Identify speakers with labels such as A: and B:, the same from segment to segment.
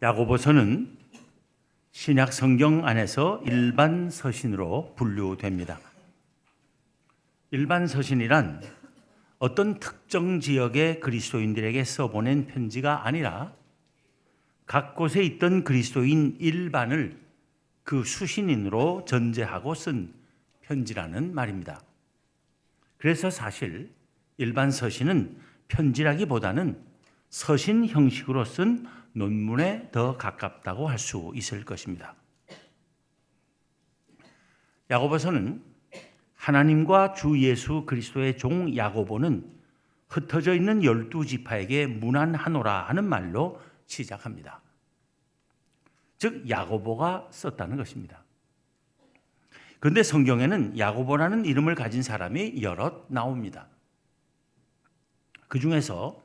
A: 야고보서는 신약 성경 안에서 일반 서신으로 분류됩니다. 일반 서신이란 어떤 특정 지역의 그리스도인들에게 써보낸 편지가 아니라 각 곳에 있던 그리스도인 일반을 그 수신인으로 전제하고 쓴 편지라는 말입니다. 그래서 사실 일반 서신은 편지라기보다는 서신 형식으로 쓴 논문에 더 가깝다고 할 수 있을 것입니다. 야고보서는 하나님과 주 예수 그리스도의 종 야고보는 흩어져 있는 12지파에게 문안하노라 하는 말로 시작합니다. 즉 야고보가 썼다는 것입니다. 그런데 성경에는 야고보라는 이름을 가진 사람이 여럿 나옵니다. 그 중에서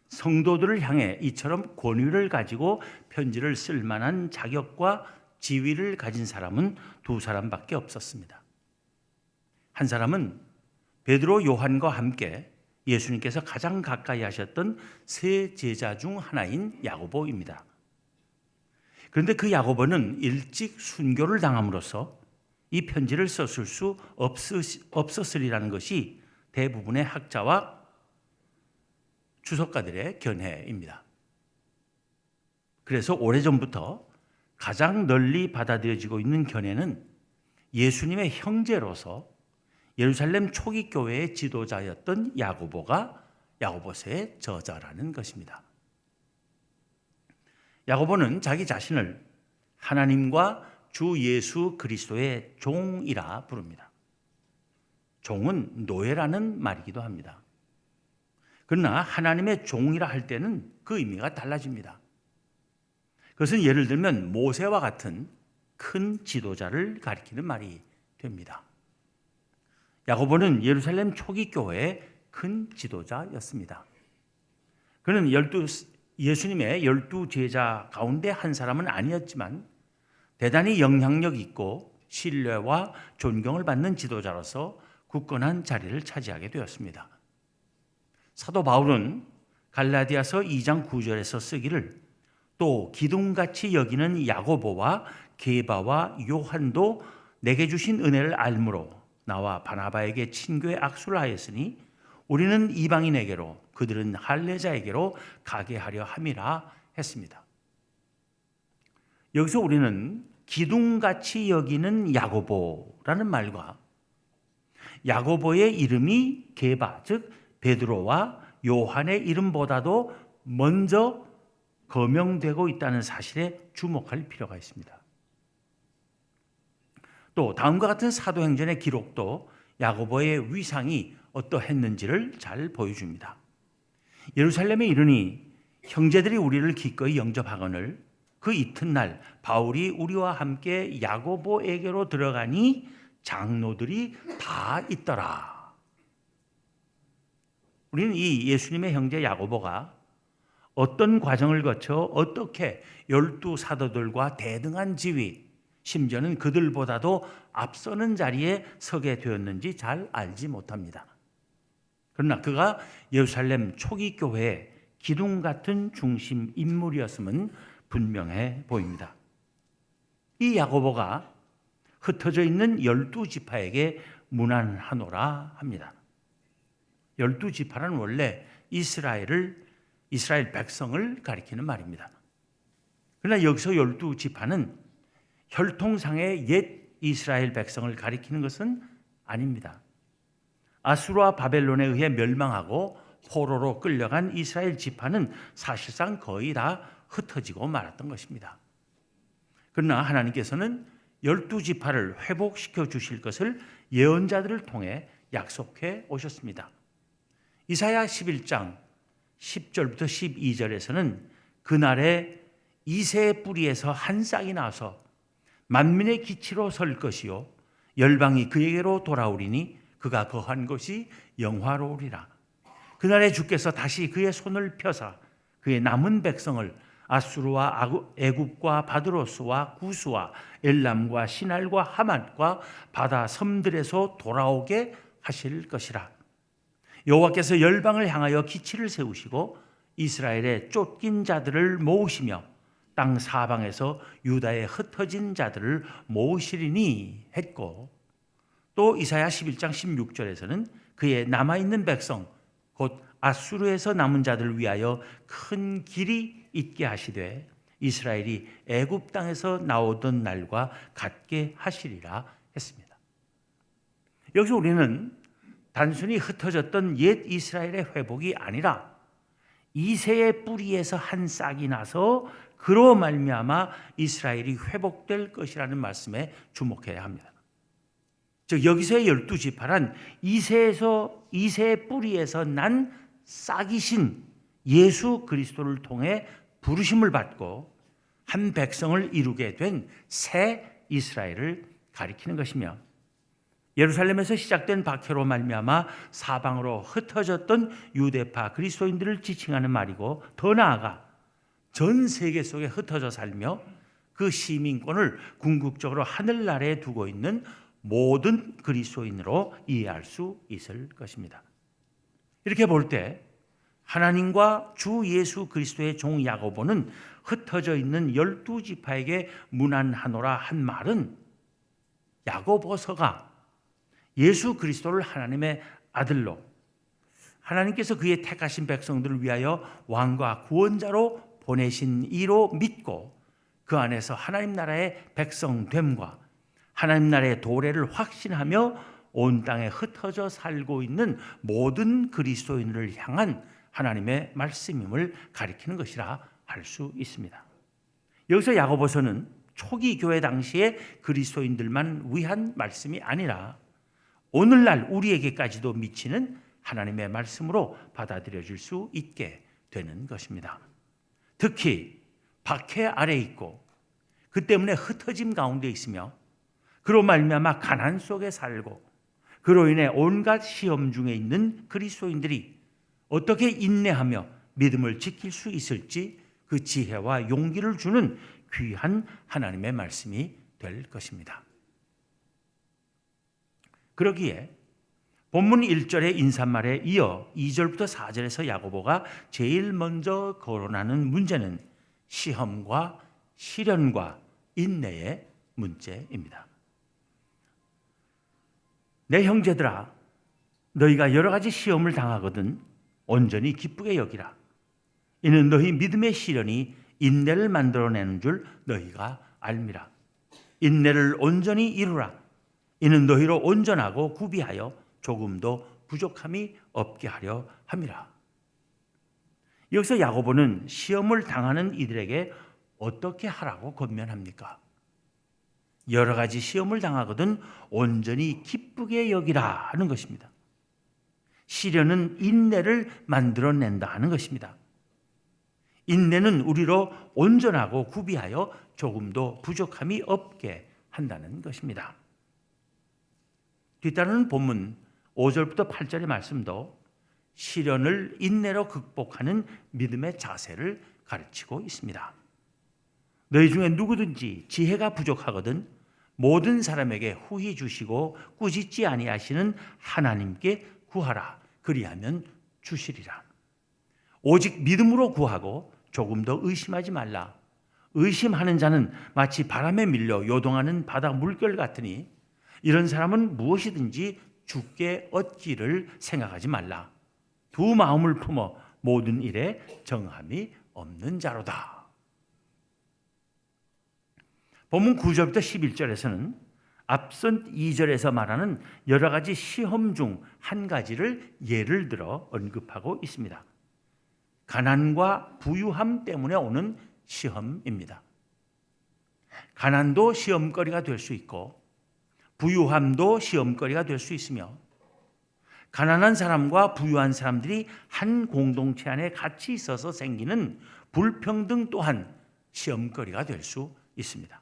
A: 성도들을 향해 이처럼 권위를 가지고 편지를 쓸 만한 자격과 지위를 가진 사람은 두 사람밖에 없었습니다. 한 사람은 베드로, 요한과 함께 예수님께서 가장 가까이 하셨던 세 제자 중 하나인 야고보입니다. 그런데 그 야고보는 일찍 순교를 당함으로써 이 편지를 썼을 수 없었으리라는 것이 대부분의 학자와 주석가들의 견해입니다. 그래서 오래전부터 가장 널리 받아들여지고 있는 견해는 예수님의 형제로서 예루살렘 초기 교회의 지도자였던 야고보가 야고보서의 저자라는 것입니다. 야고보는 자기 자신을 하나님과 주 예수 그리스도의 종이라 부릅니다. 종은 노예라는 말이기도 합니다. 그러나 하나님의 종이라 할 때는 그 의미가 달라집니다. 그것은 예를 들면 모세와 같은 큰 지도자를 가리키는 말이 됩니다. 야고보는 예루살렘 초기 교회의 큰 지도자였습니다. 그는 예수님의 12제자 가운데 한 사람은 아니었지만 대단히 영향력 있고 신뢰와 존경을 받는 지도자로서 굳건한 자리를 차지하게 되었습니다. 사도 바울은 갈라디아서 2장 9절에서 쓰기를 또 기둥같이 여기는 야고보와 게바와 요한도 내게 주신 은혜를 알므로 나와 바나바에게 친교의 악수를 하였으니 우리는 이방인에게로 그들은 할례자에게로 가게 하려 함이라 했습니다. 여기서 우리는 기둥같이 여기는 야고보라는 말과 야고보의 이름이 게바 즉 베드로와 요한의 이름보다도 먼저 거명되고 있다는 사실에 주목할 필요가 있습니다. 또 다음과 같은 사도행전의 기록도 야고보의 위상이 어떠했는지를 잘 보여줍니다. 예루살렘에 이르니 형제들이 우리를 기꺼이 영접하거늘 그 이튿날 바울이 우리와 함께 야고보에게로 들어가니 장로들이 다 있더라. 우리는 이 예수님의 형제 야고보가 어떤 과정을 거쳐 어떻게 12사도들과 대등한 지위, 심지어는 그들보다도 앞서는 자리에 서게 되었는지 잘 알지 못합니다. 그러나 그가 예루살렘 초기 교회의 기둥 같은 중심 인물이었음은 분명해 보입니다. 이 야고보가 흩어져 있는 12지파에게 문안하노라 합니다. 12지파는 원래 이스라엘 백성을 가리키는 말입니다. 그러나 여기서 12지파는 혈통상의 옛 이스라엘 백성을 가리키는 것은 아닙니다. 아수르와 바벨론에 의해 멸망하고 포로로 끌려간 이스라엘 지파는 사실상 거의 다 흩어지고 말았던 것입니다. 그러나 하나님께서는 12지파를 회복시켜 주실 것을 예언자들을 통해 약속해 오셨습니다. 이사야 11장 10절부터 12절에서는 그날에 이새의 뿌리에서 한 싹이 나서 만민의 기치로 설 것이요 열방이 그에게로 돌아오리니 그가 거한 것이 영화로우리라. 그날에 주께서 다시 그의 손을 펴사 그의 남은 백성을 아수르와 애굽과 바드로스와 구스와 엘람과 시날과 하맛과 바다 섬들에서 돌아오게 하실 것이라. 여호와께서 열방을 향하여 기치를 세우시고 이스라엘의 쫓긴 자들을 모으시며 땅 사방에서 유다에 흩어진 자들을 모으시리니 했고, 또 이사야 11장 16절에서는 그의 남아있는 백성 곧 아수르에서 남은 자들을 위하여 큰 길이 있게 하시되 이스라엘이 애굽 땅에서 나오던 날과 같게 하시리라 했습니다. 여기서 우리는 단순히 흩어졌던 옛 이스라엘의 회복이 아니라 이새의 뿌리에서 한 싹이 나서 그로 말미암아 이스라엘이 회복될 것이라는 말씀에 주목해야 합니다. 즉 여기서의 12지파란 이새의 뿌리에서 난 싹이신 예수 그리스도를 통해 부르심을 받고 한 백성을 이루게 된 새 이스라엘을 가리키는 것이며, 예루살렘에서 시작된 박해로 말미암아 사방으로 흩어졌던 유대파 그리스도인들을 지칭하는 말이고, 더 나아가 전 세계 속에 흩어져 살며 그 시민권을 궁극적으로 하늘나라에 두고 있는 모든 그리스도인으로 이해할 수 있을 것입니다. 이렇게 볼 때 하나님과 주 예수 그리스도의 종 야고보는 흩어져 있는 12지파에게 문안하노라 한 말은 야고보서가 예수 그리스도를 하나님의 아들로, 하나님께서 그의 택하신 백성들을 위하여 왕과 구원자로 보내신 이로 믿고 그 안에서 하나님 나라의 백성됨과 하나님 나라의 도래를 확신하며 온 땅에 흩어져 살고 있는 모든 그리스도인을 향한 하나님의 말씀임을 가리키는 것이라 할 수 있습니다. 여기서 야고보서는 초기 교회 당시의 그리스도인들만 위한 말씀이 아니라 오늘날 우리에게까지도 미치는 하나님의 말씀으로 받아들여질 수 있게 되는 것입니다. 특히 박해 아래 있고 그 때문에 흩어짐 가운데 있으며 그로 말미암아 가난 속에 살고 그로 인해 온갖 시험 중에 있는 그리스도인들이 어떻게 인내하며 믿음을 지킬 수 있을지 그 지혜와 용기를 주는 귀한 하나님의 말씀이 될 것입니다. 그러기에 본문 1절의 인사말에 이어 2절부터 4절에서 야고보가 제일 먼저 거론하는 문제는 시험과 시련과 인내의 문제입니다. 내 형제들아, 너희가 여러 가지 시험을 당하거든 온전히 기쁘게 여기라. 이는 너희 믿음의 시련이 인내를 만들어내는 줄 너희가 알미라. 인내를 온전히 이루라. 이는 너희로 온전하고 구비하여 조금도 부족함이 없게 하려 함이라. 여기서 야고보는 시험을 당하는 이들에게 어떻게 하라고 권면합니까? 여러 가지 시험을 당하거든 온전히 기쁘게 여기라 하는 것입니다. 시련은 인내를 만들어낸다 하는 것입니다. 인내는 우리로 온전하고 구비하여 조금도 부족함이 없게 한다는 것입니다. 뒤따르는 본문 5절부터 8절의 말씀도 시련을 인내로 극복하는 믿음의 자세를 가르치고 있습니다. 너희 중에 누구든지 지혜가 부족하거든 모든 사람에게 후히 주시고 꾸짖지 아니하시는 하나님께 구하라. 그리하면 주시리라. 오직 믿음으로 구하고 조금 더 의심하지 말라. 의심하는 자는 마치 바람에 밀려 요동하는 바다 물결 같으니 이런 사람은 무엇이든지 주께 얻기를 생각하지 말라. 두 마음을 품어 모든 일에 정함이 없는 자로다. 본문 9절부터 11절에서는 앞선 2절에서 말하는 여러 가지 시험 중 한 가지를 예를 들어 언급하고 있습니다. 가난과 부유함 때문에 오는 시험입니다. 가난도 시험거리가 될 수 있고 부유함도 시험거리가 될 수 있으며 가난한 사람과 부유한 사람들이 한 공동체 안에 같이 있어서 생기는 불평등 또한 시험거리가 될 수 있습니다.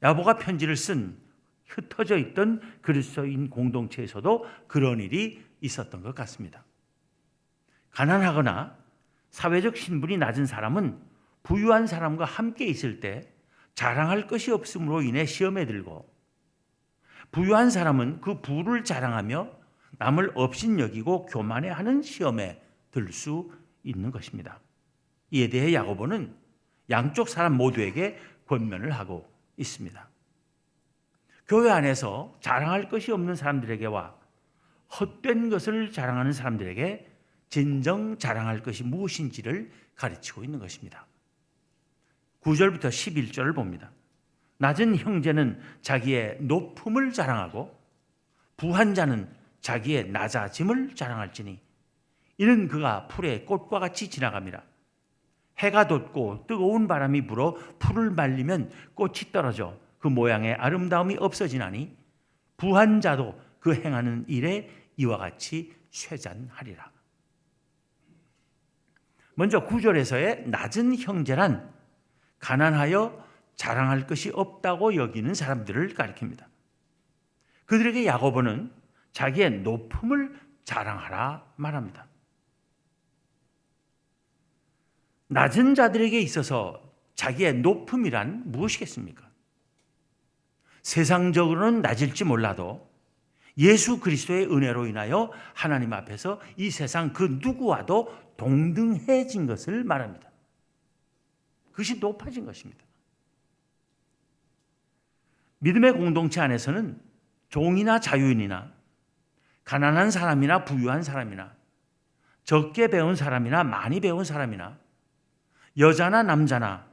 A: 야고보가 편지를 쓴 흩어져 있던 그리스도인 공동체에서도 그런 일이 있었던 것 같습니다. 가난하거나 사회적 신분이 낮은 사람은 부유한 사람과 함께 있을 때 자랑할 것이 없음으로 인해 시험에 들고, 부유한 사람은 그 부를 자랑하며 남을 업신여기고 교만해하는 시험에 들 수 있는 것입니다. 이에 대해 야고보는 양쪽 사람 모두에게 권면을 하고 있습니다. 교회 안에서 자랑할 것이 없는 사람들에게와 헛된 것을 자랑하는 사람들에게 진정 자랑할 것이 무엇인지를 가르치고 있는 것입니다. 9절부터 11절을 봅니다. 낮은 형제는 자기의 높음을 자랑하고 부한 자는 자기의 낮아짐을 자랑할지니 이는 그가 풀의 꽃과 같이 지나갑니다. 해가 돋고 뜨거운 바람이 불어 풀을 말리면 꽃이 떨어져 그 모양의 아름다움이 없어지나니 부한 자도 그 행하는 일에 이와 같이 쇠잔하리라. 먼저 9절에서의 낮은 형제란 가난하여 자랑할 것이 없다고 여기는 사람들을 가리킵니다. 그들에게 야고보는 자기의 높음을 자랑하라 말합니다. 낮은 자들에게 있어서 자기의 높음이란 무엇이겠습니까? 세상적으로는 낮을지 몰라도 예수 그리스도의 은혜로 인하여 하나님 앞에서 이 세상 그 누구와도 동등해진 것을 말합니다. 그것이 높아진 것입니다. 믿음의 공동체 안에서는 종이나 자유인이나 가난한 사람이나 부유한 사람이나 적게 배운 사람이나 많이 배운 사람이나 여자나 남자나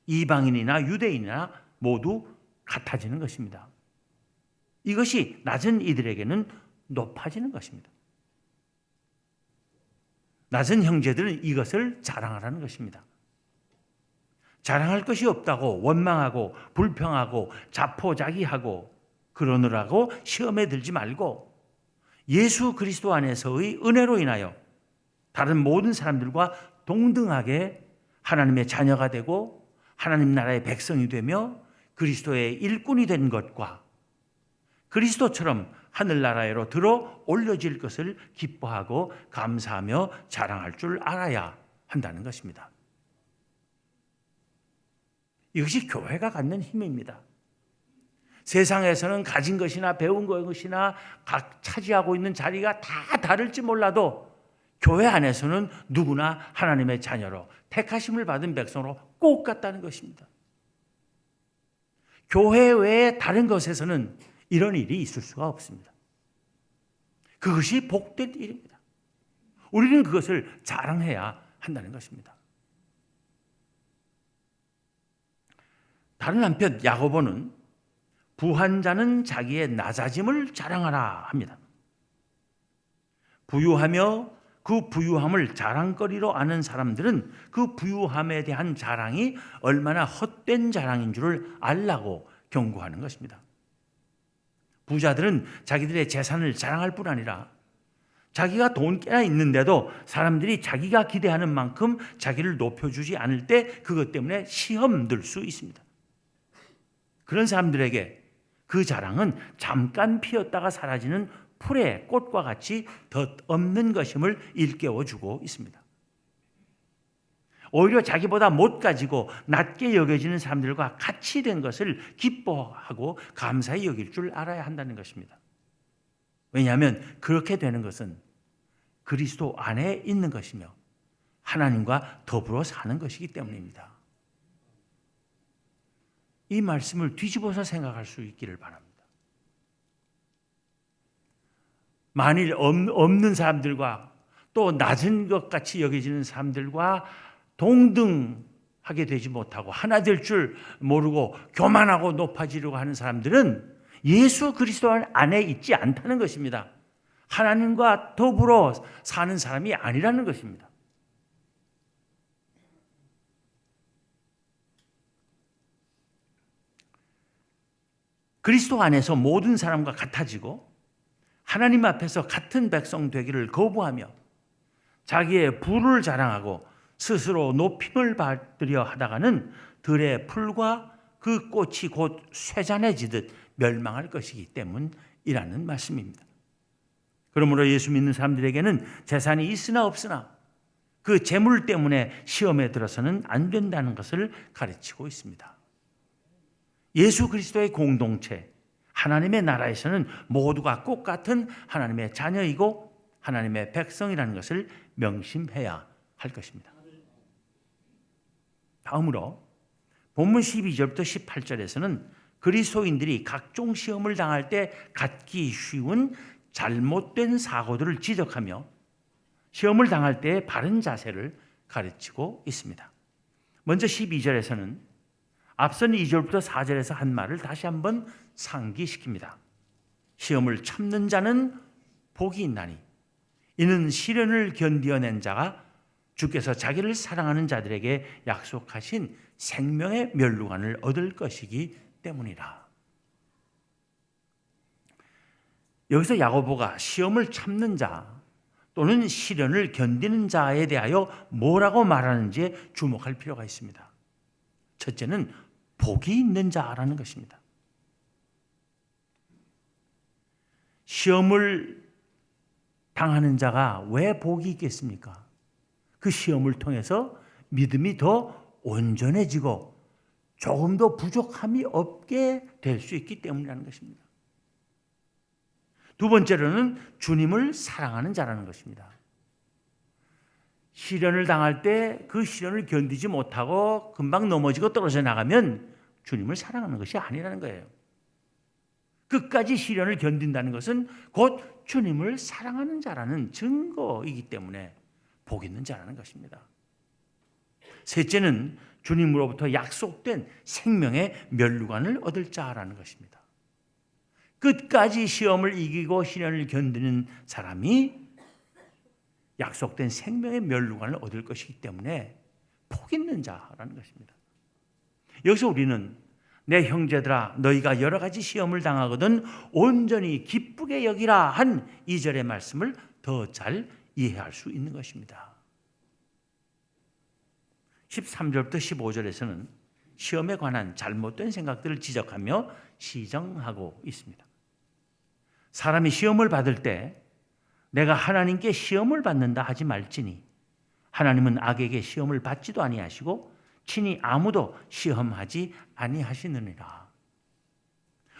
A: 이방인이나 유대인이나 모두 같아지는 것입니다. 이것이 낮은 이들에게는 높아지는 것입니다. 낮은 형제들은 이것을 자랑하라는 것입니다. 자랑할 것이 없다고 원망하고 불평하고 자포자기하고 그러느라고 시험에 들지 말고 예수 그리스도 안에서의 은혜로 인하여 다른 모든 사람들과 동등하게 하나님의 자녀가 되고 하나님 나라의 백성이 되며 그리스도의 일꾼이 된 것과 그리스도처럼 하늘나라로 들어 올려질 것을 기뻐하고 감사하며 자랑할 줄 알아야 한다는 것입니다. 이것이 교회가 갖는 힘입니다. 세상에서는 가진 것이나 배운 것이나 각 차지하고 있는 자리가 다 다를지 몰라도 교회 안에서는 누구나 하나님의 자녀로 택하심을 받은 백성으로 꼭 같다는 것입니다. 교회 외에 다른 것에서는 이런 일이 있을 수가 없습니다. 그것이 복된 일입니다. 우리는 그것을 자랑해야 한다는 것입니다. 다른 한편 야고보는 부한 자는 자기의 낮아짐을 자랑하라 합니다. 부유하며 그 부유함을 자랑거리로 아는 사람들은 그 부유함에 대한 자랑이 얼마나 헛된 자랑인 줄을 알라고 경고하는 것입니다. 부자들은 자기들의 재산을 자랑할 뿐 아니라 자기가 돈 꽤나 있는데도 사람들이 자기가 기대하는 만큼 자기를 높여주지 않을 때 그것 때문에 시험 들 수 있습니다. 그런 사람들에게 그 자랑은 잠깐 피었다가 사라지는 풀의 꽃과 같이 덧없는 것임을 일깨워주고 있습니다. 오히려 자기보다 못 가지고 낮게 여겨지는 사람들과 같이 된 것을 기뻐하고 감사히 여길 줄 알아야 한다는 것입니다. 왜냐하면 그렇게 되는 것은 그리스도 안에 있는 것이며 하나님과 더불어 사는 것이기 때문입니다. 이 말씀을 뒤집어서 생각할 수 있기를 바랍니다. 만일 없는 사람들과 또 낮은 것 같이 여겨지는 사람들과 동등하게 되지 못하고 하나 될 줄 모르고 교만하고 높아지려고 하는 사람들은 예수 그리스도 안에 있지 않다는 것입니다. 하나님과 더불어 사는 사람이 아니라는 것입니다. 그리스도 안에서 모든 사람과 같아지고 하나님 앞에서 같은 백성 되기를 거부하며 자기의 부를 자랑하고 스스로 높임을 받으려 하다가는 들의 풀과 그 꽃이 곧 쇠잔해지듯 멸망할 것이기 때문이라는 말씀입니다. 그러므로 예수 믿는 사람들에게는 재산이 있으나 없으나 그 재물 때문에 시험에 들어서는 안 된다는 것을 가르치고 있습니다. 예수 그리스도의 공동체, 하나님의 나라에서는 모두가 꼭 같은 하나님의 자녀이고 하나님의 백성이라는 것을 명심해야 할 것입니다. 다음으로 본문 12절부터 18절에서는 그리스도인들이 각종 시험을 당할 때 갖기 쉬운 잘못된 사고들을 지적하며 시험을 당할 때의 바른 자세를 가르치고 있습니다. 먼저 12절에서는 앞선 2절부터 4절에서 한 말을 다시 한번 상기시킵니다. 시험을 참는 자는 복이 있나니 이는 시련을 견디어낸 자가 주께서 자기를 사랑하는 자들에게 약속하신 생명의 멸류관을 얻을 것이기 때문이라. 여기서 야고보가 시험을 참는 자 또는 시련을 견디는 자에 대하여 뭐라고 말하는지에 주목할 필요가 있습니다. 첫째는 복이 있는 자라는 것입니다. 시험을 당하는 자가 왜 복이 있겠습니까? 그 시험을 통해서 믿음이 더 온전해지고 조금 더 부족함이 없게 될 수 있기 때문이라는 것입니다. 두 번째로는 주님을 사랑하는 자라는 것입니다. 시련을 당할 때 그 시련을 견디지 못하고 금방 넘어지고 떨어져 나가면 주님을 사랑하는 것이 아니라는 거예요. 끝까지 시련을 견딘다는 것은 곧 주님을 사랑하는 자라는 증거이기 때문에 복 있는 자라는 것입니다. 셋째는 주님으로부터 약속된 생명의 멸류관을 얻을 자라는 것입니다. 끝까지 시험을 이기고 시련을 견디는 사람이 약속된 생명의 멸류관을 얻을 것이기 때문에 복 있는 자라는 것입니다. 여기서 우리는 내 형제들아 너희가 여러 가지 시험을 당하거든 온전히 기쁘게 여기라 한 2절의 말씀을 더 잘 이해할 수 있는 것입니다. 13절부터 15절에서는 시험에 관한 잘못된 생각들을 지적하며 시정하고 있습니다. 사람이 시험을 받을 때 내가 하나님께 시험을 받는다 하지 말지니 하나님은 악에게 시험을 받지도 아니하시고 친히 아무도 시험하지 아니하시느니라.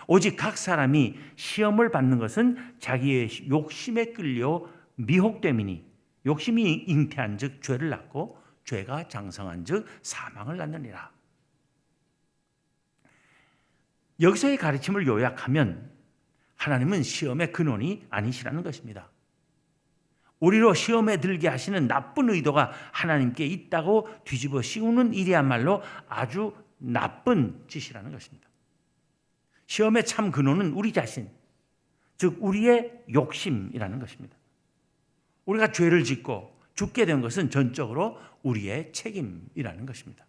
A: 오직 각 사람이 시험을 받는 것은 자기의 욕심에 끌려 미혹됨이니 욕심이 잉태한 즉 죄를 낳고 죄가 장성한 즉 사망을 낳느니라. 여기서의 가르침을 요약하면 하나님은 시험의 근원이 아니시라는 것입니다. 우리로 시험에 들게 하시는 나쁜 의도가 하나님께 있다고 뒤집어 씌우는 일이야말로 아주 나쁜 짓이라는 것입니다. 시험의 참 근원은 우리 자신, 즉 우리의 욕심이라는 것입니다. 우리가 죄를 짓고 죽게 된 것은 전적으로 우리의 책임이라는 것입니다.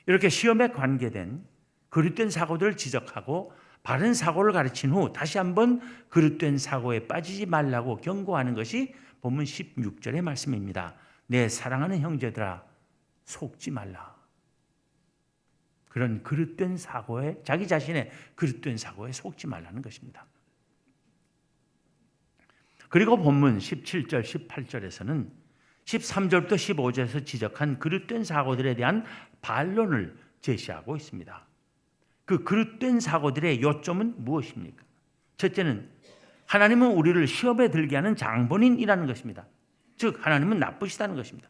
A: 이렇게 시험에 관계된 그릇된 사고들을 지적하고 바른 사고를 가르친 후 다시 한번 그릇된 사고에 빠지지 말라고 경고하는 것이 본문 16절의 말씀입니다. 내 사랑하는 형제들아 속지 말라. 그런 그릇된 사고에 자기 자신의 그릇된 사고에 속지 말라는 것입니다. 그리고 본문 17절 18절에서는 13절부터 15절에서 지적한 그릇된 사고들에 대한 반론을 제시하고 있습니다. 그 그릇된 사고들의 요점은 무엇입니까? 첫째는 하나님은 우리를 시험에 들게 하는 장본인이라는 것입니다. 즉 하나님은 나쁘시다는 것입니다.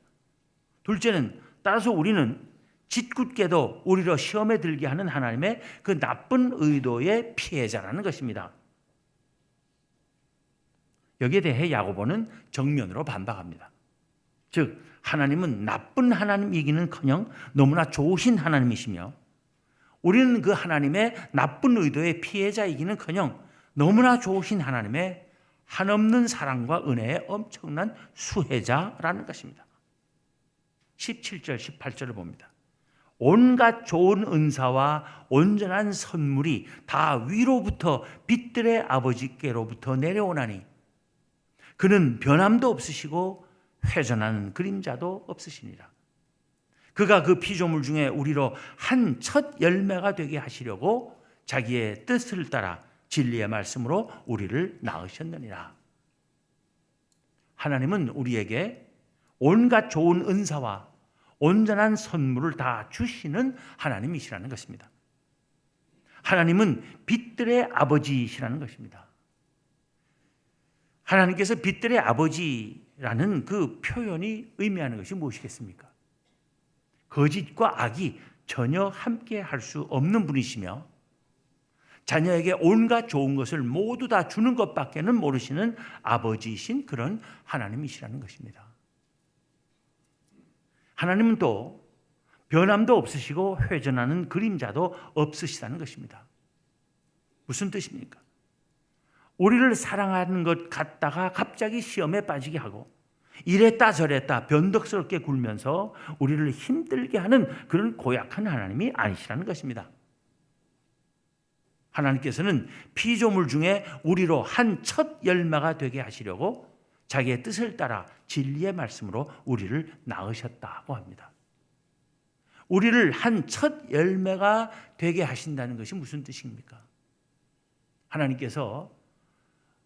A: 둘째는 따라서 우리는 짓궂게도 우리로 시험에 들게 하는 하나님의 그 나쁜 의도의 피해자라는 것입니다. 여기에 대해 야고보는 정면으로 반박합니다. 즉 하나님은 나쁜 하나님이기는커녕 너무나 좋으신 하나님이시며 우리는 그 하나님의 나쁜 의도의 피해자이기는커녕 너무나 좋으신 하나님의 한없는 사랑과 은혜의 엄청난 수혜자라는 것입니다. 17절 18절을 봅니다. 온갖 좋은 은사와 온전한 선물이 다 위로부터 빛들의 아버지께로부터 내려오나니 그는 변함도 없으시고 회전하는 그림자도 없으시니라. 그가 그 피조물 중에 우리로 한 첫 열매가 되게 하시려고 자기의 뜻을 따라 진리의 말씀으로 우리를 낳으셨느니라. 하나님은 우리에게 온갖 좋은 은사와 온전한 선물을 다 주시는 하나님이시라는 것입니다. 하나님은 빛들의 아버지이시라는 것입니다. 하나님께서 빛들의 아버지라는 그 표현이 의미하는 것이 무엇이겠습니까? 거짓과 악이 전혀 함께 할 수 없는 분이시며 자녀에게 온갖 좋은 것을 모두 다 주는 것밖에는 모르시는 아버지이신 그런 하나님이시라는 것입니다. 하나님은 또 변함도 없으시고 회전하는 그림자도 없으시다는 것입니다. 무슨 뜻입니까? 우리를 사랑하는 것 같다가 갑자기 시험에 빠지게 하고 이랬다 저랬다 변덕스럽게 굴면서 우리를 힘들게 하는 그런 고약한 하나님이 아니시라는 것입니다. 하나님께서는 피조물 중에 우리로 한 첫 열매가 되게 하시려고 자기의 뜻을 따라 진리의 말씀으로 우리를 낳으셨다고 합니다. 우리를 한 첫 열매가 되게 하신다는 것이 무슨 뜻입니까? 하나님께서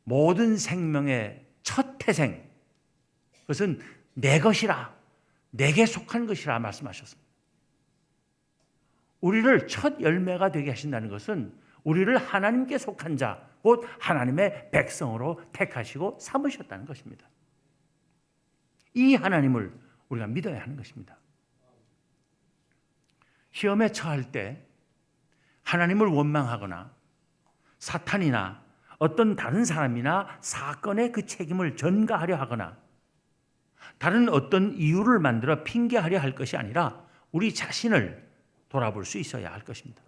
A: 모든 생명의 첫 태생, 그것은 내 것이라, 내게 속한 것이라 말씀하셨습니다. 우리를 첫 열매가 되게 하신다는 것은 우리를 하나님께 속한 자, 곧 하나님의 백성으로 택하시고 삼으셨다는 것입니다. 이 하나님을 우리가 믿어야 하는 것입니다. 시험에 처할 때 하나님을 원망하거나 사탄이나 어떤 다른 사람이나 사건의 그 책임을 전가하려 하거나 다른 어떤 이유를 만들어 핑계하려 할 것이 아니라 우리 자신을 돌아볼 수 있어야 할 것입니다.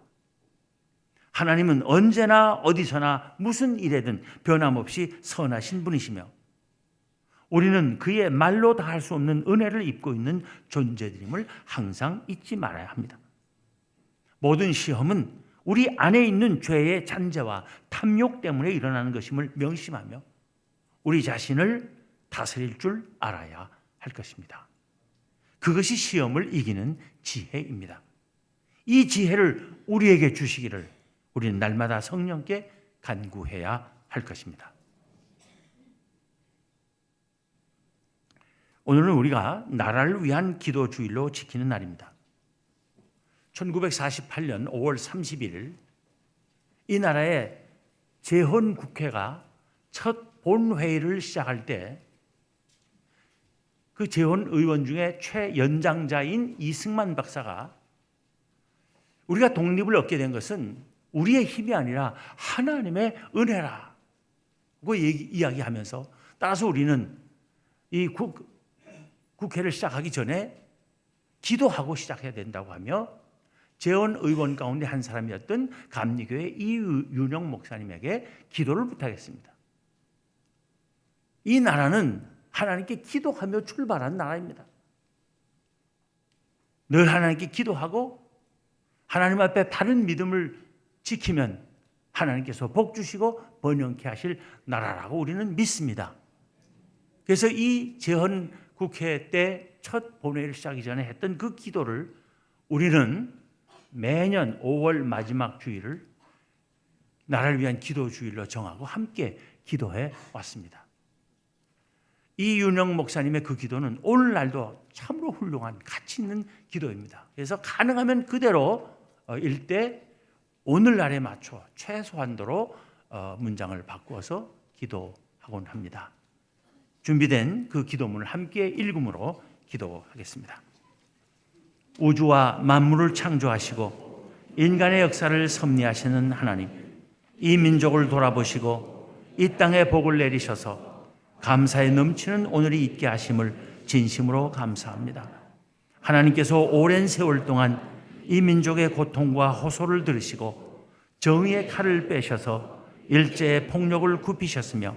A: 하나님은 언제나 어디서나 무슨 일에든 변함없이 선하신 분이시며 우리는 그의 말로 다 할 수 없는 은혜를 입고 있는 존재들임을 항상 잊지 말아야 합니다. 모든 시험은 우리 안에 있는 죄의 잔재와 탐욕 때문에 일어나는 것임을 명심하며 우리 자신을 다스릴 줄 알아야 할 것입니다. 그것이 시험을 이기는 지혜입니다. 이 지혜를 우리에게 주시기를 우리는 날마다 성령께 간구해야 할 것입니다. 오늘은 우리가 나라를 위한 기도 주일로 지키는 날입니다. 1948년 5월 31일 이 나라의 재헌국회가 첫 본회의를 시작할 때 그 재헌의원 중에 최연장자인 이승만 박사가 우리가 독립을 얻게 된 것은 우리의 힘이 아니라 하나님의 은혜라고 이야기하면서 따라서 우리는 이 국회를 시작하기 전에 기도하고 시작해야 된다고 하며 재헌의원 가운데 한 사람이었던 감리교회 이윤영 목사님에게 기도를 부탁했습니다. 이 나라는 하나님께 기도하며 출발한 나라입니다. 늘 하나님께 기도하고 하나님 앞에 바른 믿음을 지키면 하나님께서 복 주시고 번영케 하실 나라라고 우리는 믿습니다. 그래서 이 재헌국회 때 첫 본회의를 시작하기 전에 했던 그 기도를 우리는 매년 5월 마지막 주일을 나라를 위한 기도 주일로 정하고 함께 기도해 왔습니다. 이윤영 목사님의 그 기도는 오늘날도 참으로 훌륭한 가치 있는 기도입니다. 그래서 가능하면 그대로 일대 오늘날에 맞춰 최소한도로 문장을 바꾸어서 기도하곤 합니다. 준비된 그 기도문을 함께 읽음으로 기도하겠습니다. 우주와 만물을 창조하시고 인간의 역사를 섭리하시는 하나님, 이 민족을 돌아보시고 이 땅에 복을 내리셔서 감사에 넘치는 오늘이 있게 하심을 진심으로 감사합니다. 하나님께서 오랜 세월 동안 이 민족의 고통과 호소를 들으시고 정의의 칼을 빼셔서 일제의 폭력을 굽히셨으며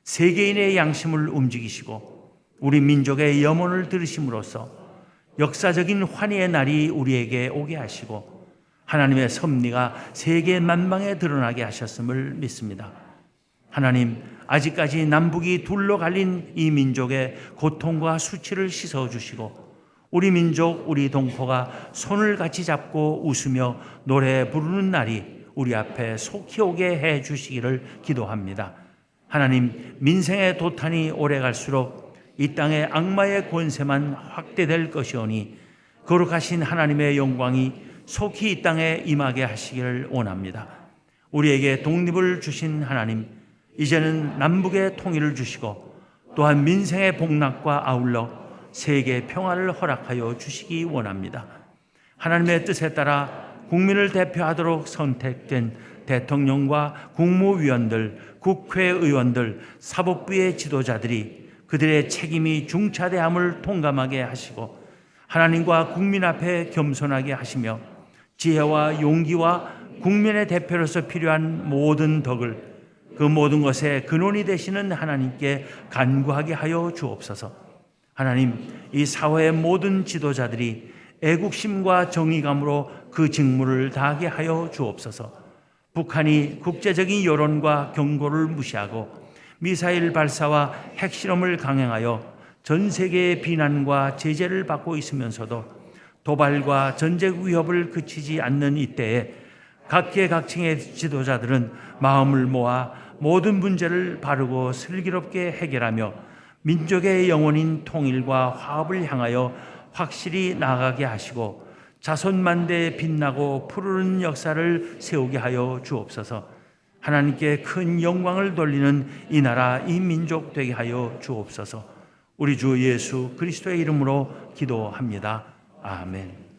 A: 세계인의 양심을 움직이시고 우리 민족의 염원을 들으심으로써 역사적인 환희의 날이 우리에게 오게 하시고 하나님의 섭리가 세계 만방에 드러나게 하셨음을 믿습니다. 하나님, 아직까지 남북이 둘로 갈린 이 민족의 고통과 수치를 씻어주시고 우리 민족, 우리 동포가 손을 같이 잡고 웃으며 노래 부르는 날이 우리 앞에 속히 오게 해 주시기를 기도합니다. 하나님, 민생의 도탄이 오래갈수록 이 땅의 악마의 권세만 확대될 것이오니 거룩하신 하나님의 영광이 속히 이 땅에 임하게 하시기를 원합니다. 우리에게 독립을 주신 하나님, 이제는 남북의 통일을 주시고 또한 민생의 복락과 아울러 세계 평화를 허락하여 주시기 원합니다. 하나님의 뜻에 따라 국민을 대표하도록 선택된 대통령과 국무위원들, 국회의원들, 사법부의 지도자들이 그들의 책임이 중차대함을 통감하게 하시고 하나님과 국민 앞에 겸손하게 하시며 지혜와 용기와 국민의 대표로서 필요한 모든 덕을 그 모든 것의 근원이 되시는 하나님께 간구하게 하여 주옵소서. 하나님, 이 사회의 모든 지도자들이 애국심과 정의감으로 그 직무를 다하게 하여 주옵소서. 북한이 국제적인 여론과 경고를 무시하고 미사일 발사와 핵실험을 강행하여 전 세계의 비난과 제재를 받고 있으면서도 도발과 전쟁 위협을 그치지 않는 이때에 각계각층의 지도자들은 마음을 모아 모든 문제를 바르고 슬기롭게 해결하며 민족의 영혼인 통일과 화합을 향하여 확실히 나아가게 하시고 자손만대에 빛나고 푸르른 역사를 세우게 하여 주옵소서. 하나님께 큰 영광을 돌리는 이 나라 이 민족 되게 하여 주옵소서. 우리 주 예수 그리스도의 이름으로 기도합니다. 아멘.